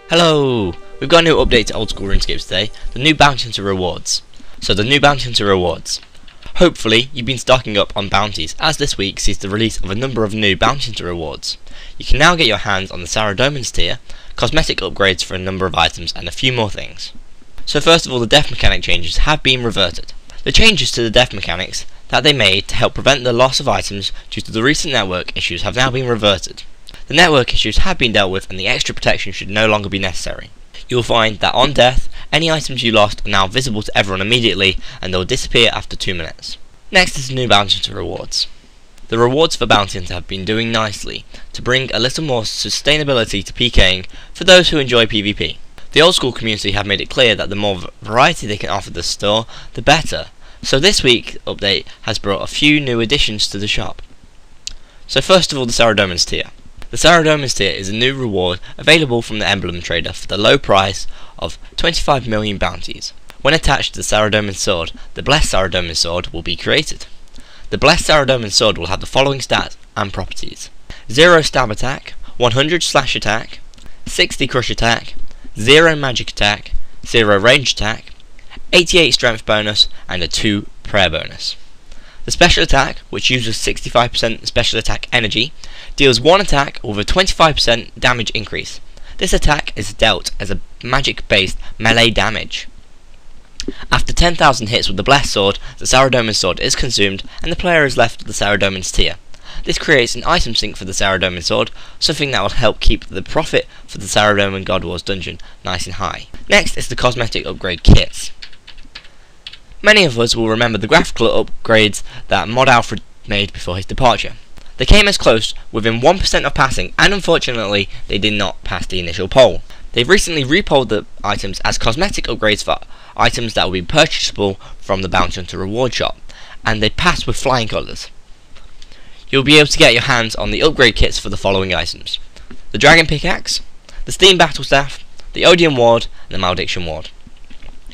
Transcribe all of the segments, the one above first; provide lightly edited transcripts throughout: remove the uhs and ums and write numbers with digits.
Hello! We've got a new update to Old School RuneScape today, the new Bounty Hunter rewards. Hopefully, you've been stocking up on bounties, as this week sees the release of a number of new Bounty Hunter rewards. You can now get your hands on the Saradomin's tier, cosmetic upgrades for a number of items, and a few more things. So first of all, the death mechanic changes have been reverted. The changes to the death mechanics that they made to help prevent the loss of items due to the recent network issues have now been reverted. The network issues have been dealt with and the extra protection should no longer be necessary. You will find that on death, any items you lost are now visible to everyone immediately and they will disappear after 2 minutes. Next is the new Bounty Hunter rewards. The rewards for Bounty Hunter have been doing nicely to bring a little more sustainability to PKing for those who enjoy PvP. The old school community have made it clear that the more variety they can offer the store, the better. So this week's update has brought a few new additions to the shop. So first of all, the Saradomin's tier. The Saradomin's tier is a new reward available from the emblem trader for the low price of 25 million bounties. When attached to the Saradomin's sword, the Blessed Saradomin's sword will be created. The Blessed Saradomin's sword will have the following stats and properties: 0 stab attack, 100 slash attack, 60 crush attack, 0 magic attack, 0 range attack, 88 strength bonus, and a 2 prayer bonus. The special attack, which uses 65% special attack energy, deals 1 attack with a 25% damage increase. This attack is dealt as a magic based melee damage. After 10,000 hits with the Blessed Sword, the Saradomin's sword is consumed and the player is left with the Saradomin's tier. This creates an item sink for the Saradomin's sword, something that will help keep the profit for the Saradomin God Wars dungeon nice and high. Next is the cosmetic upgrade kits. Many of us will remember the graphical upgrades that Mod Alfred made before his departure. They came as close within 1% of passing, and unfortunately they did not pass the initial poll. They've recently repolled the items as cosmetic upgrades for items that will be purchasable from the Bounty Hunter reward shop, and they passed with flying colours. You'll be able to get your hands on the upgrade kits for the following items: the Dragon Pickaxe, the Steam Battle Staff, the Odium Ward, and the Malediction Ward.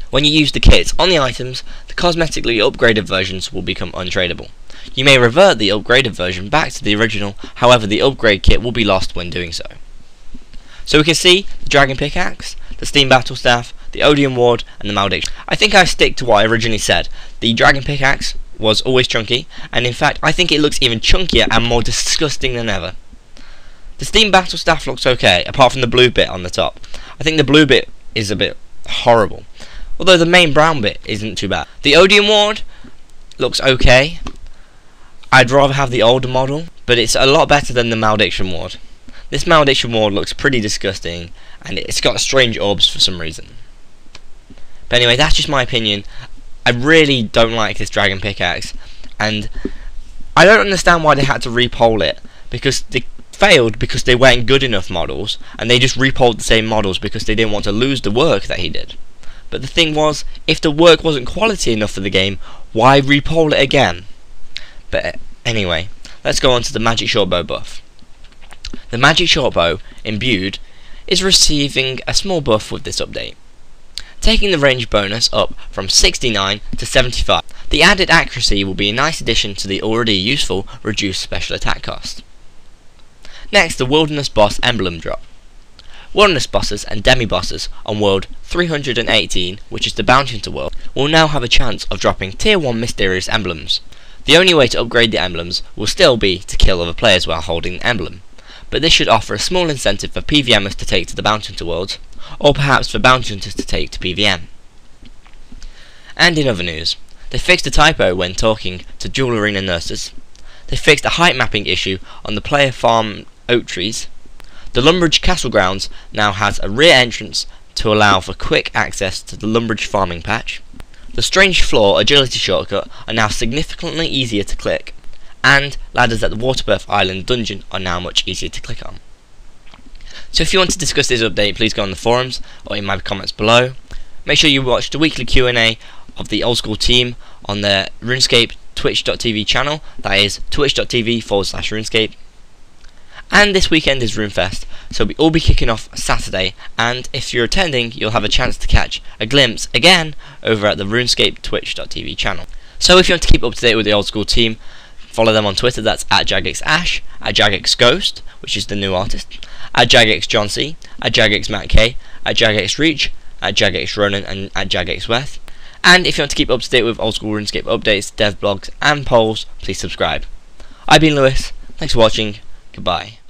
When you use the kits on the items, the cosmetically upgraded versions will become untradeable. You may revert the upgraded version back to the original, however the upgrade kit will be lost when doing so. So we can see the Dragon Pickaxe, the Steam Battle Staff, the Odium Ward, and the Malediction. I think I stick to what I originally said. The Dragon Pickaxe was always chunky, and in fact I think it looks even chunkier and more disgusting than ever. The Steam Battle Staff looks okay, apart from the blue bit on the top. I think the blue bit is a bit horrible, although the main brown bit isn't too bad. The Odium Ward looks okay. I'd rather have the older model, but it's a lot better than the Malediction Ward. This Malediction Ward looks pretty disgusting, and it's got strange orbs for some reason. But anyway, that's just my opinion. I really don't like this Dragon Pickaxe, and I don't understand why they had to repoll it, because they failed because they weren't good enough models, and they just repolled the same models because they didn't want to lose the work that he did. But the thing was, if the work wasn't quality enough for the game, why repoll it again? But anyway, let's go on to the Magic Shortbow buff. The Magic Shortbow imbued is receiving a small buff with this update, taking the range bonus up from 69 to 75. The added accuracy will be a nice addition to the already useful reduced special attack cost. Next, the Wilderness Boss emblem drop. Wilderness bosses and demi-bosses on world 318, which is the Bounty Hunter world, will now have a chance of dropping tier 1 mysterious emblems. The only way to upgrade the emblems will still be to kill other players while holding the emblem, but this should offer a small incentive for PVMers to take to the Bounty Hunter worlds, or perhaps for Bounty Hunters to take to PVM. And in other news, they fixed a typo when talking to Dual Arena nurses. They fixed a height mapping issue on the player farm oak trees. The Lumbridge Castle Grounds now has a rear entrance to allow for quick access to the Lumbridge farming patch. The Strange Floor agility shortcut are now significantly easier to click, and ladders at the Waterbirth Island dungeon are now much easier to click on. So if you want to discuss this update, please go on the forums or in my comments below. Make sure you watch the weekly Q&A of the old school team on their RuneScape twitch.tv channel, that is twitch.tv/RuneScape. And this weekend is RuneFest, so we'll all be kicking off Saturday, and if you're attending, you'll have a chance to catch a glimpse again over at the RuneScape twitch.tv channel. So if you want to keep up to date with the old school team, Follow them on Twitter, that's at JagXAsh, at JagXGhost, which is the new artist, at JagXJohnC, at JagXMattK, at JagXReach, at JagXRonan, and at JagXWeth. And if you want to keep up to date with old school RuneScape updates, dev blogs, and polls, please subscribe. I've been Lewis, thanks for watching, goodbye.